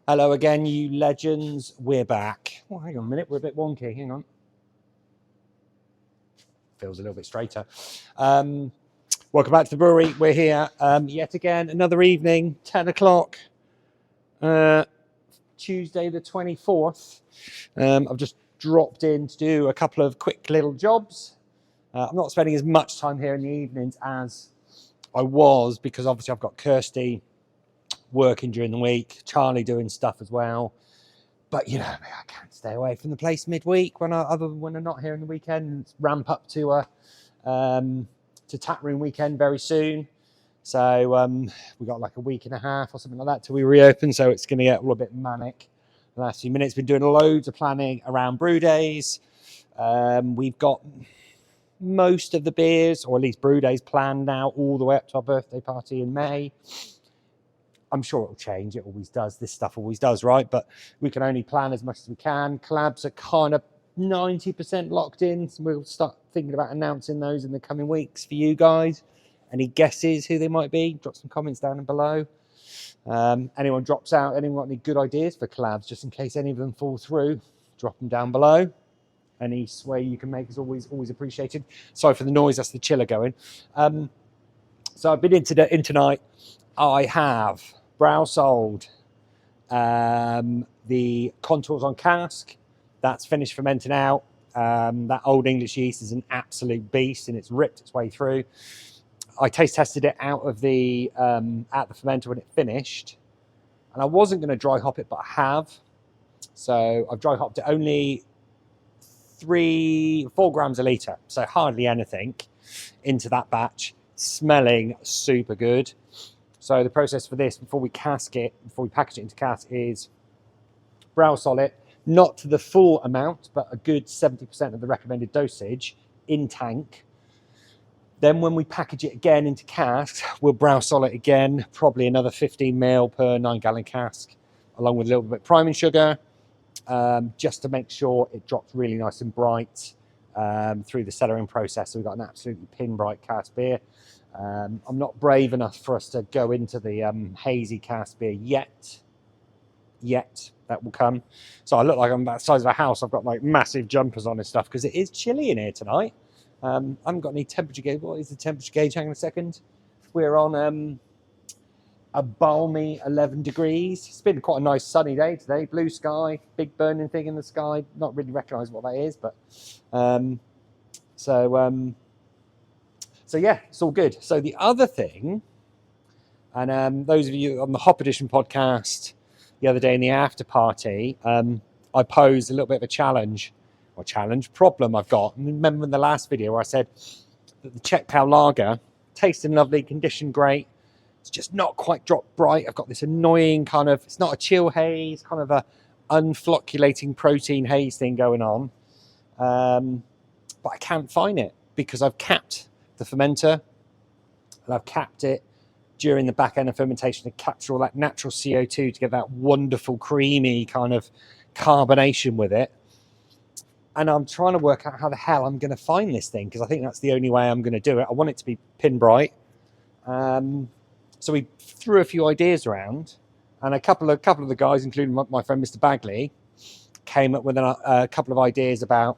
Hello again, you legends. We're back. Oh, hang on a minute. We're a bit wonky. Hang on. Feels a little bit straighter. Welcome back to the brewery. We're here yet again. Another evening, 10 o'clock, Tuesday the 24th. I've just dropped in to do a couple of quick little jobs. I'm not spending as much time here in the evenings as I was because obviously I've got Kirsty working during the week, Charlie doing stuff as well. But you know, I can't stay away from the place midweek when I'm not here on the weekend. Ramp up to tap room weekend very soon. So we got like a week and a half or something like that till we reopen. So it's going to get a little bit manic. The last few minutes, been doing loads of planning around brew days. We've got most of the beers, or at least brew days, planned now all the way up to our birthday party in May. I'm sure it'll change. It always does. This stuff always does, right? But we can only plan as much as we can. Collabs are kind of 90% locked in. So we'll start thinking about announcing those in the coming weeks for you guys. Any guesses who they might be? Drop some comments down below. Anyone drops out, anyone got any good ideas for collabs, just in case any of them fall through, drop them down below. Any sway you can make is always appreciated. Sorry for the noise, that's the chiller going. So I've been in tonight. I have brow sold the contours on cask. That's finished fermenting out. That old English yeast is an absolute beast and it's ripped its way through. I taste tested it out of the fermenter when it finished, and I wasn't going to dry hop it, but I have. So I've dry hopped it only 4 grams a litre, so hardly anything into that batch. Smelling super good. So the process for this, before we package it into cask, is brow sol it, not to the full amount, but a good 70% of the recommended dosage in tank. Then when we package it again into cask, we'll brow sol it again, probably another 15 ml per 9-gallon cask, along with a little bit of priming sugar, just to make sure it drops really nice and bright through the cellaring process. So we've got an absolutely pin bright cask beer. I'm not brave enough for us to go into the hazy cask beer yet. That will come. So I look like I'm about the size of a house. I've got like massive jumpers on and stuff because it is chilly in here tonight. I haven't got any temperature gauge. What is the temperature gauge? Hang on a second. We're on a balmy 11 degrees. It's been quite a nice sunny day today. Blue sky, big burning thing in the sky. Not really recognise what that is, but so yeah, it's all good. So the other thing, and those of you on the Hop Edition podcast the other day in the after party, I posed a little bit of a problem I've got. And remember in the last video where I said that the Czech Pale Lager, tasting lovely, condition great, it's just not quite drop bright. I've got this annoying kind of, it's not a chill haze, kind of a unflocculating protein haze thing going on. But I can't find it because I've capped the fermenter and I've capped it during the back end of fermentation to capture all that natural CO2 to get that wonderful creamy kind of carbonation with it. And I'm trying to work out how the hell I'm going to find this thing because I think that's the only way I'm going to do it. I want it to be pin bright. So we threw a few ideas around, and a couple of the guys, including my friend Mr. Bagley, came up with a couple of ideas about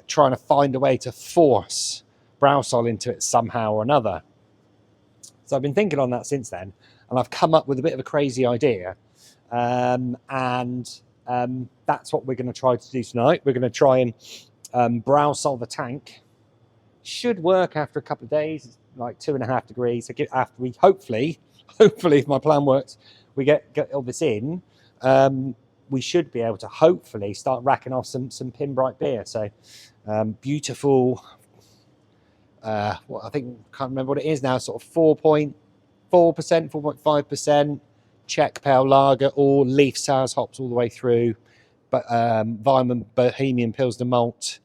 trying to find a way to force brow sol into it somehow or another. So I've been thinking on that since then, and I've come up with a bit of a crazy idea, and that's what we're going to try to do tonight. We're going to try and brow sol the tank. Should work after a couple of days. It's like 2.5 degrees. So after we hopefully if my plan works, we get all this in. We should be able to hopefully start racking off some pin bright beer. So beautiful. I think can't remember what it is now. Sort of 4.4%, 4.5% Czech Pale Lager, all leaf sours hops all the way through, but Weimann Bohemian Pilsner malt.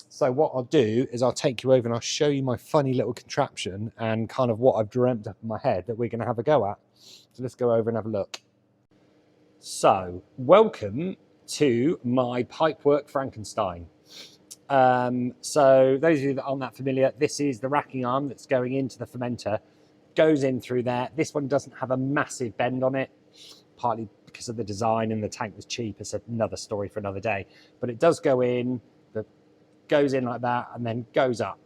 So what I'll do is I'll take you over and I'll show you my funny little contraption and kind of what I've dreamt up in my head that we're going to have a go at. So let's go over and have a look. So welcome to my pipework Frankenstein. So those of you that aren't that familiar, this is the racking arm that's going into the fermenter. goes in through there. This one doesn't have a massive bend on it, partly because of the design, and the tank was cheap. It's another story for another day. But it does go in, goes in like that, and then goes up.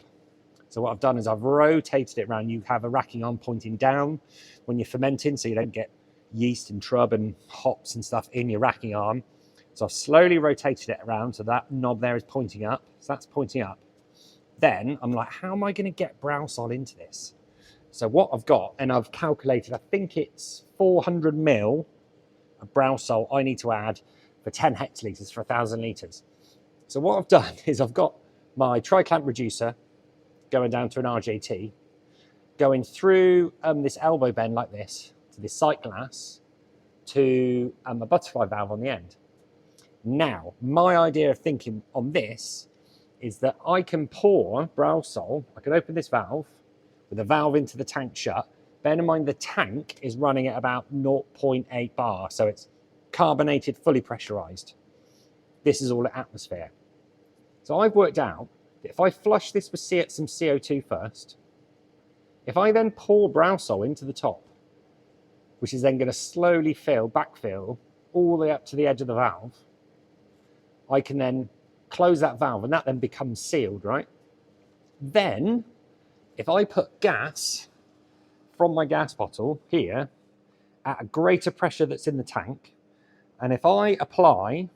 So what I've done is I've rotated it around. You have a racking arm pointing down when you're fermenting, so you don't get yeast and trub and hops and stuff in your racking arm. So I've slowly rotated it around, so that knob there is pointing up. So that's pointing up. Then I'm like, how am I going to get Browsol into this? So what I've got, and I've calculated, I think it's 400 ml of Browsol I need to add for 10 hectolitres for 1,000 litres. So what I've done is I've got my tri-clamp reducer going down to an RJT, going through this elbow bend like this, to this sight glass, to a butterfly valve on the end. Now, my idea of thinking on this is that I can pour Browsol, I can open this valve with a valve into the tank shut. Bear in mind the tank is running at about 0.8 bar, so it's carbonated, fully pressurized. This is all at atmosphere. So I've worked out that if I flush this with some CO2 first, if I then pour Browsol into the top, which is then going to slowly backfill all the way up to the edge of the valve, I can then close that valve, and that then becomes sealed, right? Then, if I put gas from my gas bottle here at a greater pressure that's in the tank, and if I apply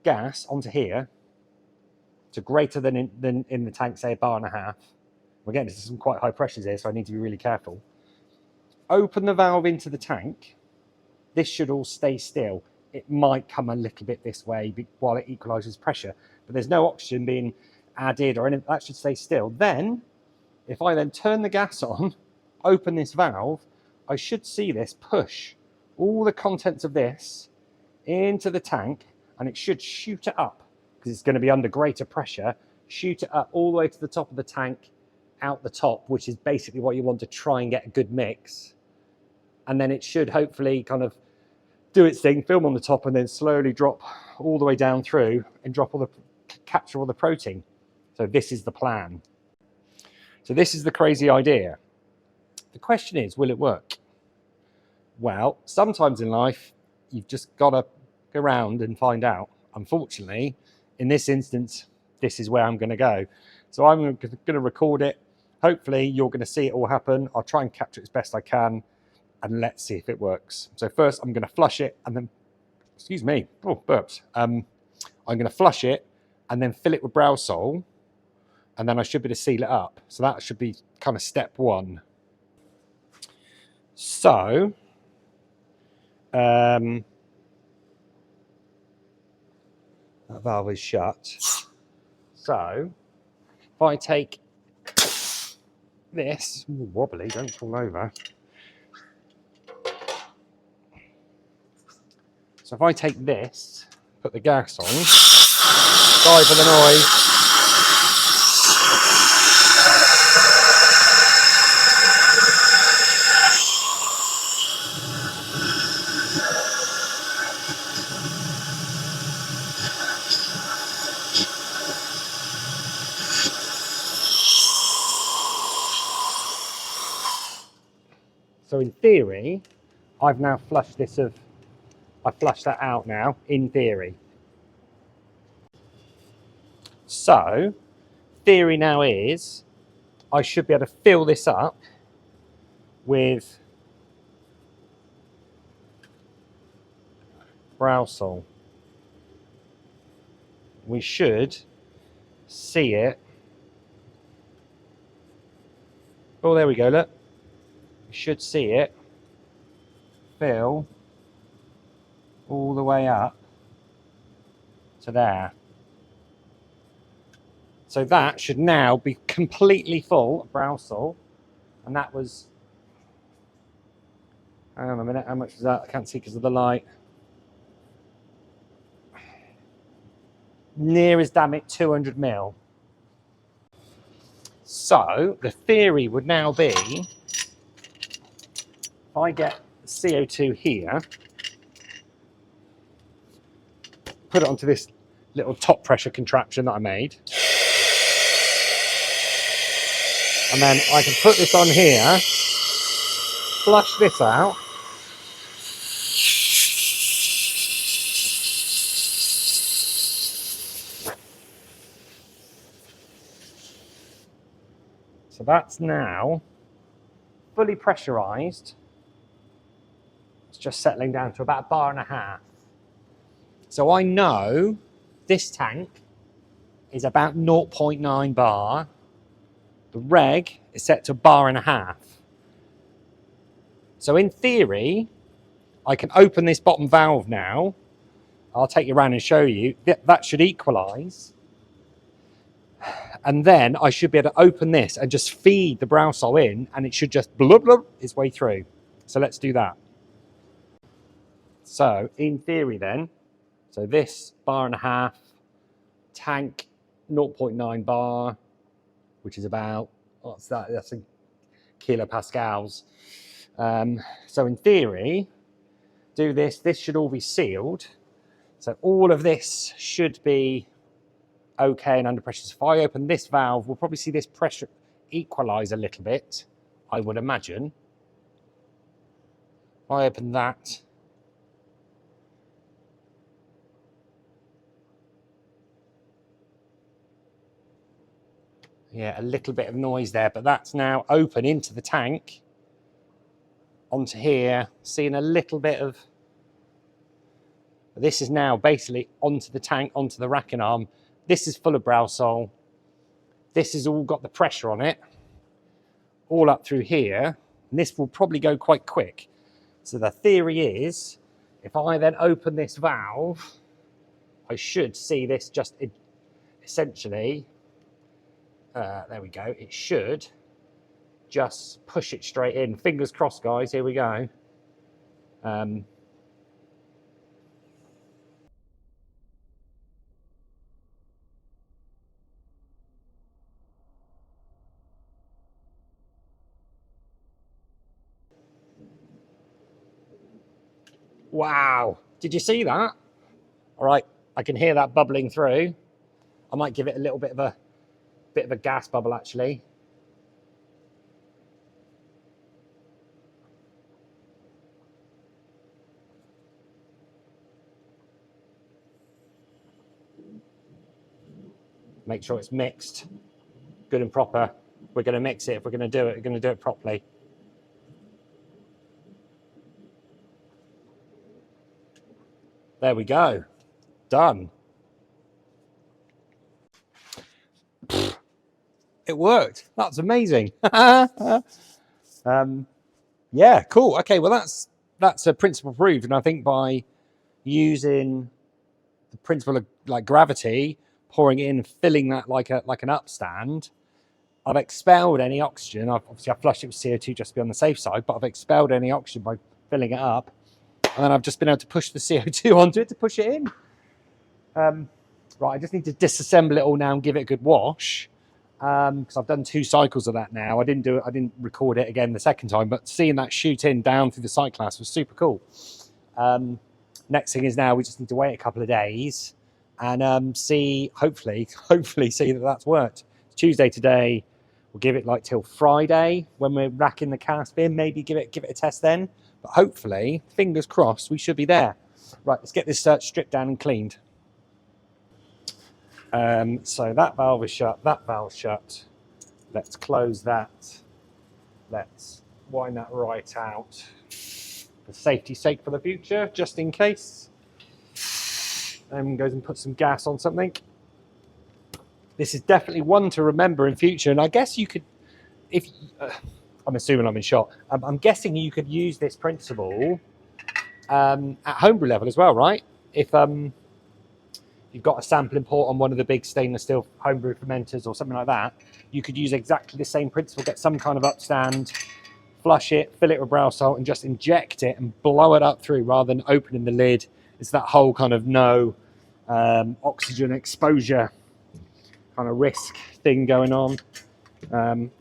gas onto here to greater than in the tank, say 1.5 bars, again, this is some quite high pressures here, so I need to be really careful. Open the valve into the tank. This should all stay still. It might come a little bit this way while it equalizes pressure, but there's no oxygen being added or anything. That should stay still. Then, if I then turn the gas on, open this valve, I should see this push all the contents of this into the tank, and it should shoot it up because it's going to be under greater pressure, shoot it up all the way to the top of the tank, out the top, which is basically what you want to try and get a good mix. And then it should hopefully kind of do its thing, film on the top, and then slowly drop all the way down through and capture all the protein. So this is the plan. So this is the crazy idea. The question is, will it work? Well, sometimes in life, you've just got to go around and find out. Unfortunately, in this instance, this is where I'm going to go. So I'm going to record it. Hopefully, you're going to see it all happen. I'll try and capture it as best I can, and let's see if it works. So first, I'm going to flush it, and then, excuse me, oh, burps. I'm going to flush it, and then fill it with Browsol, and then I should be able to seal it up. So that should be kind of step one. So, that valve is shut. So, if I take this, ooh, wobbly, don't fall over. So if I take this, put the gas on, sorry for the noise. So in theory, I've now flushed this I've flushed that out now, in theory. So, theory now is, I should be able to fill this up with Browsol. We should see it. Oh, there we go, look. We should see it fill all the way up to there. So that should now be completely full of Browsol, and that was, hang on a minute, how much was that? I can't see because of the light. Near as damn it 200 ml. So the theory would now be, if I get CO2 here, put it onto this little top pressure contraption that I made. And then I can put this on here, flush this out. So that's now fully pressurized. It's just settling down to about 1.5 bars. So I know this tank is about 0.9 bar. The reg is set to 1.5 bars. So in theory, I can open this bottom valve now. I'll take you around and show you. That should equalize. And then I should be able to open this and just feed the browsol in, and it should just blub blub its way through. So let's do that. So in theory then, so this 1.5 bar, tank 0.9 bar, which is about, what's that? That's a kilopascals. So in theory, do this, this should all be sealed. So all of this should be okay and under pressure. So if I open this valve, we'll probably see this pressure equalize a little bit, I would imagine. If I open that, yeah, a little bit of noise there, but that's now open into the tank, onto here, seeing a little bit of, this is now basically onto the tank, onto the racking arm. This is full of browsol. This has all got the pressure on it, all up through here, and this will probably go quite quick. So the theory is, if I then open this valve, I should see this just essentially, there we go, it should just push it straight in. Fingers crossed, guys, here we go. Wow, did you see that? All right, I can hear that bubbling through. I might give it a little bit of a gas bubble actually. Make sure it's mixed good and proper. We're going to mix it. If we're going to do it, we're going to do it properly. There we go. Done. It worked. That's amazing. Yeah, cool. Okay, well that's a principle proved, and I think by using the principle of like gravity, pouring it in, filling that like an upstand, I've expelled any oxygen. Obviously I flushed it with CO2 just to be on the safe side, but I've expelled any oxygen by filling it up, and then I've just been able to push the CO2 onto it to push it in. Right, I just need to disassemble it all now and give it a good wash, because I've done 2 cycles of that now. I didn't record it again the second time, but seeing that shoot in down through the sight class was super cool. Next thing is now we just need to wait a couple of days and see, hopefully see that that's worked. It's Tuesday today. We'll give it like till Friday when we're racking the cast bin. Maybe give it a test then. But hopefully, fingers crossed, we should be there. Right, let's get this stripped down and cleaned. So that valve is shut, that valve's shut. Let's close that. Let's wind that right out for safety's sake for the future, just in case. And goes and puts some gas on something. This is definitely one to remember in future, and I guess you could, if I'm assuming I'm in shot, I'm guessing you could use this principle at homebrew level as well, right? If you've got a sampling port on one of the big stainless steel homebrew fermenters or something like that, you could use exactly the same principle, get some kind of upstand, flush it, fill it with browsol, and just inject it and blow it up through rather than opening the lid. It's that whole kind of no oxygen exposure kind of risk thing going on.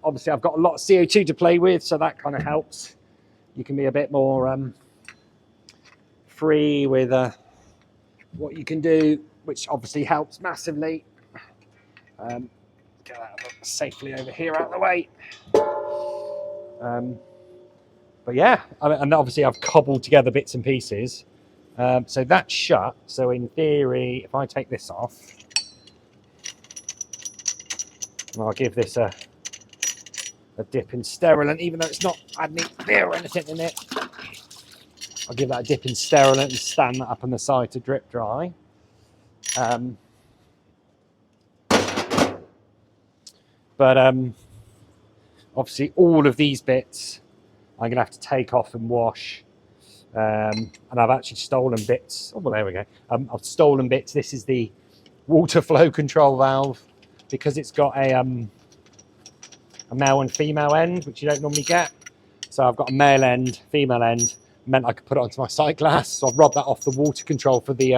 Obviously, I've got a lot of CO2 to play with, so that kind of helps. You can be a bit more free with what you can do, which obviously helps massively. Get that safely over here out of the way. But yeah, and obviously I've cobbled together bits and pieces. So that's shut. So in theory, if I take this off, and I'll give this a dip in sterilant, even though it's not had any beer or anything in it. I'll give that a dip in sterilant and stand that up on the side to drip dry. But obviously all of these bits I'm going to have to take off and wash. And I've actually stolen bits. Oh, well, there we go. I've stolen bits. This is the water flow control valve, because it's got a male and female end, which you don't normally get. So I've got a male end, female end, meant I could put it onto my sight glass. So I've robbed that off the water control for the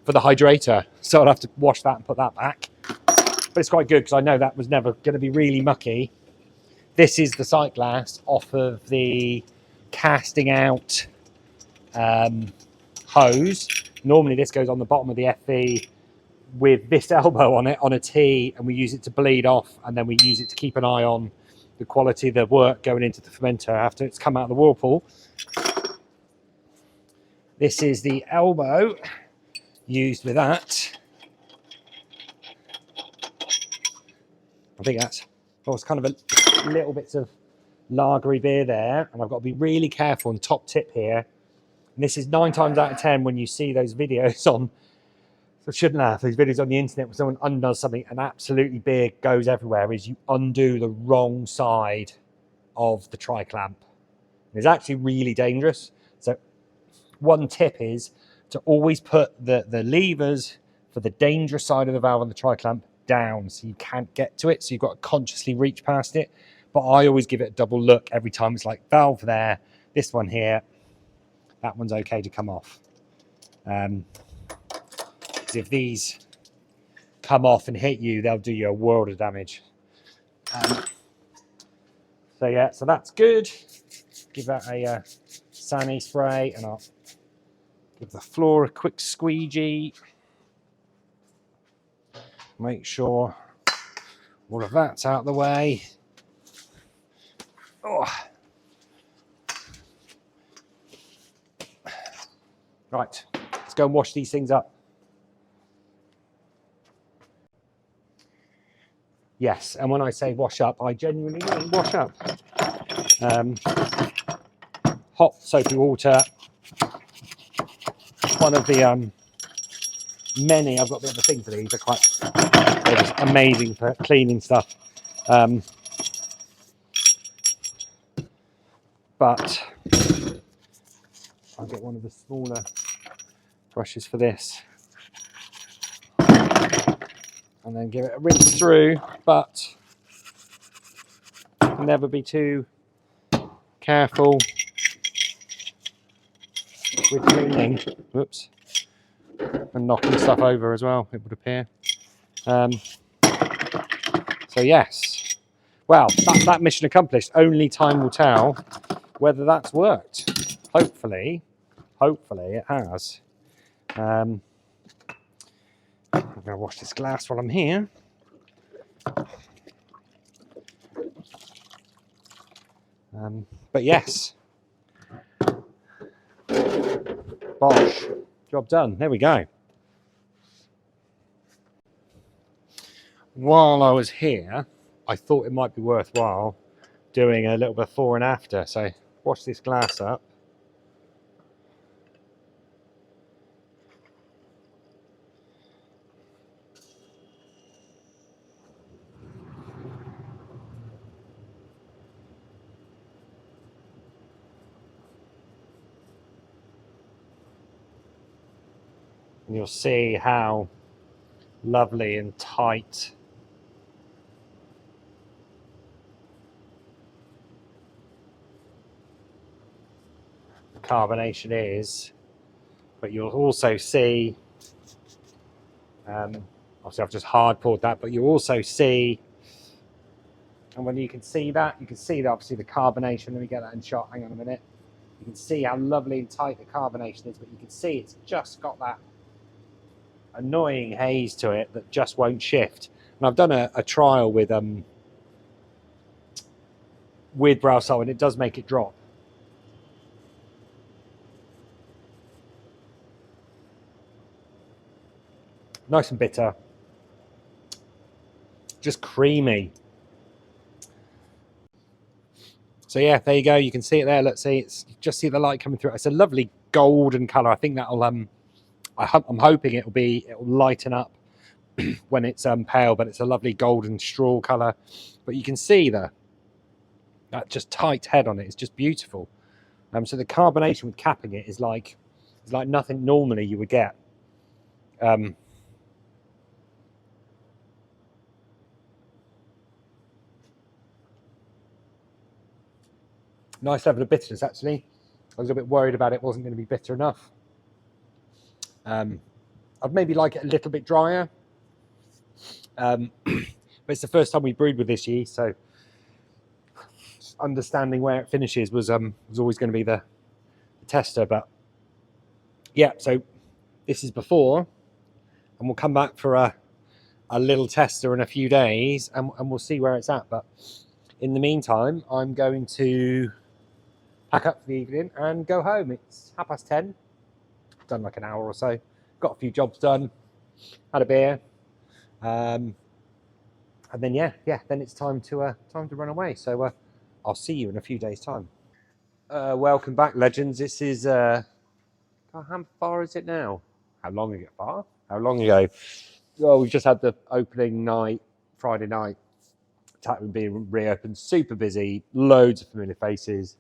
hydrator. So I'll have to wash that and put that back. But it's quite good because I know that was never going to be really mucky. This is the sight glass off of the casting out hose. Normally this goes on the bottom of the FV with this elbow on it on a T, and we use it to bleed off, and then we use it to keep an eye on the quality of the work going into the fermenter after it's come out of the whirlpool. This is the elbow used with that. I think that's, well, it's kind of a little bits of lagery beer there, and I've got to be really careful on top tip here. And this is 9 times out of 10 when you see those videos on, I shouldn't have, these videos on the internet where someone undoes something and absolutely beer goes everywhere, is you undo the wrong side of the tri-clamp. It's actually really dangerous. So one tip is to always put the levers for the dangerous side of the valve on the tri-clamp down, so you can't get to it, so you've got to consciously reach past it. But I always give it a double look every time. It's like valve there, this one here, that one's okay to come off. Because if these come off and hit you, they'll do you a world of damage. So yeah, so that's good. Give that a sani spray, and I'll give the floor a quick squeegee. Make sure all of that's out of the way. Oh. Right, let's go and wash these things up. Yes, and when I say wash up, I genuinely mean wash up. Hot soapy water. One of the many, I've got a bit of a thing for these, they're just amazing for cleaning stuff. But I'll get one of the smaller brushes for this. And then give it a rinse through, but never be too careful with cleaning. Whoops. And knocking stuff over as well, it would appear. So yes, well, that mission accomplished. Only time will tell whether that's worked. Hopefully it has. I'm going to wash this glass while I'm here. But yes, bosh, job done. There we go. While I was here, I thought it might be worthwhile doing a little before and after. So wash this glass up. And you'll see how lovely and tight the carbonation is. But you'll also see, obviously I've just hard poured that, but you'll also see, and when you can see that obviously the carbonation, let me get that in shot, hang on a minute. You can see how lovely and tight the carbonation is, but you can see it's just got that annoying haze to it that just won't shift. And I've done a trial with Browsol, and it does make it drop. Nice and bitter. Just creamy. So yeah, there you go. You can see it there. Let's see. Just see the light coming through. It's a lovely golden color. I think that'll I'm hoping it'll lighten up when it's pale, but it's a lovely golden straw color. But you can see that just tight head on it. It's just beautiful. So the carbonation with capping it is like nothing normally you would get. Nice level of bitterness, actually. I was a bit worried about it wasn't going to be bitter enough. I'd maybe like it a little bit drier. But it's the first time we brewed with this yeast, so understanding where it finishes was always going to be the tester. But yeah, so this is before, and we'll come back for a little tester in a few days, and we'll see where it's at. But in the meantime, I'm going to pack up for the evening and go home. It's 10:30. Done like an hour or so. Got a few jobs done. Had a beer. And then then it's time to run away. So I'll see you in a few days' time. Welcome back, legends. This is how far is it now? How long ago? How long ago? Well, we've just had the opening night, Friday night. Tap room being reopened, super busy, loads of familiar faces,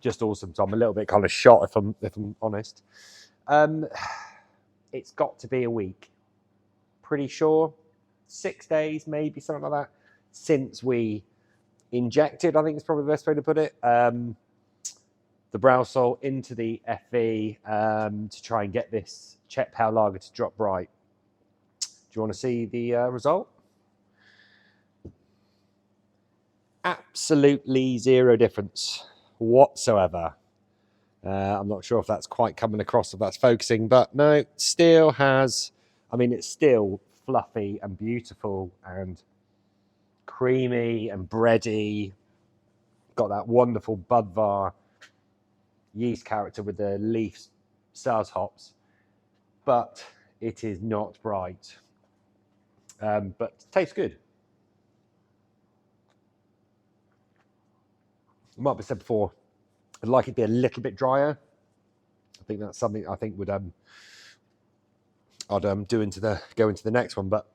just awesome. So I'm a little bit kind of shot if I'm honest. It's got to be a week, pretty sure, 6 days, maybe something like that, since we injected. I think it's probably the best way to put it. The Browsol into the FV to try and get this Czech Pale Lager to drop bright. Do you want to see the result? Absolutely zero difference whatsoever. I'm not sure if that's quite coming across, if that's focusing, but no, still has, it's still fluffy and beautiful and creamy and bready. Got that wonderful Budvar yeast character with the leaf Sars hops, but it is not bright. But tastes good. Might be said before, I'd like it to be a little bit drier. I think that's something I think would I'd go into the next one. But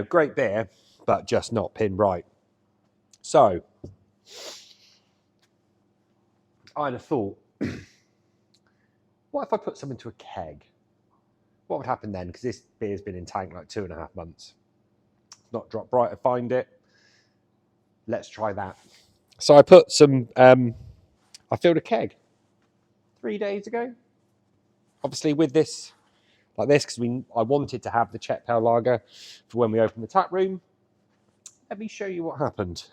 great beer, but just not pin bright. So I had a thought. What if I put some into a keg? What would happen then? Because this beer's been in tank like 2.5 months. Not drop bright, I find it. Let's try that. So I put some, I filled a keg 3 days ago. Obviously with this, like this, because I wanted to have the Czech Pale Lager for when we opened the tap room. Let me show you what happened.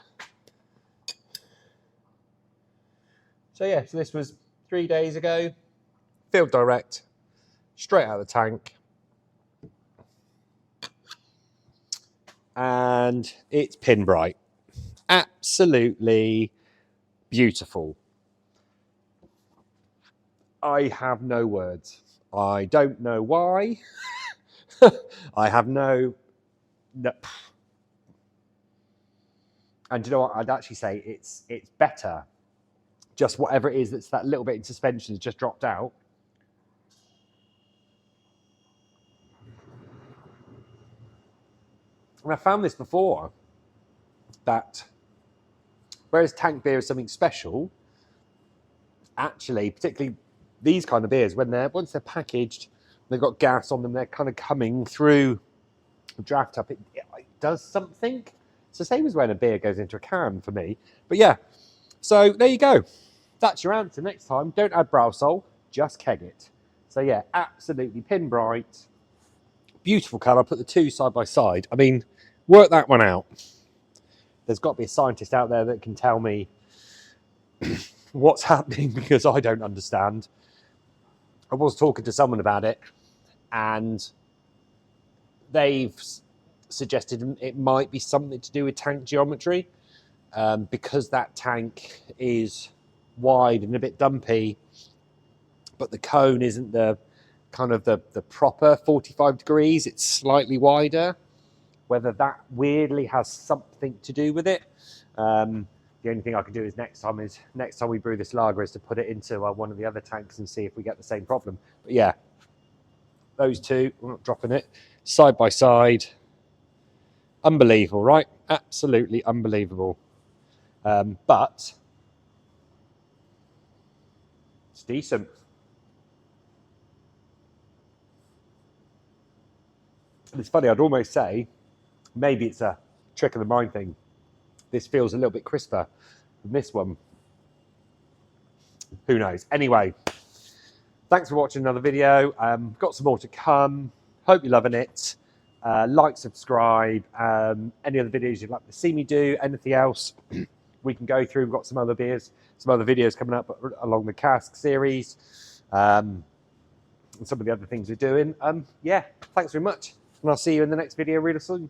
So yeah, so this was 3 days ago. Filled direct, straight out of the tank. And it's pin bright. Absolutely beautiful. I have no words. I don't know why. I have no. And you know what? I'd actually say it's better. Just whatever it is that's that little bit in suspension has just dropped out. And I found this before, that whereas tank beer is something special, actually, particularly these kind of beers, once they're packaged, they've got gas on them, they're kind of coming through the draft up, it does something. It's the same as when a beer goes into a can for me. But yeah, so there you go. That's your answer next time. Don't add Browsol, just keg it. So yeah, absolutely pin bright, beautiful colour. Put the two side by side. Work that one out. There's got to be a scientist out there that can tell me what's happening, because I don't understand. I was talking to someone about it, and they've suggested it might be something to do with tank geometry, because that tank is wide and a bit dumpy, but the cone isn't the kind of the proper 45 degrees, it's slightly wider. Whether that weirdly has something to do with it. The only thing I can do is next time we brew this lager is to put it into one of the other tanks and see if we get the same problem. But yeah, those two, we're not dropping it, side by side. Unbelievable, right? Absolutely unbelievable. But it's decent. And it's funny, I'd almost say, maybe it's a trick of the mind thing. This feels a little bit crisper than this one. Who knows? Anyway, thanks for watching another video. Got some more to come. Hope you're loving it. Like, subscribe. Any other videos you'd like to see me do, anything else we can go through. We've got some other beers, some other videos coming up along the cask series, and some of the other things we're doing. Yeah, thanks very much. And I'll see you in the next video really soon.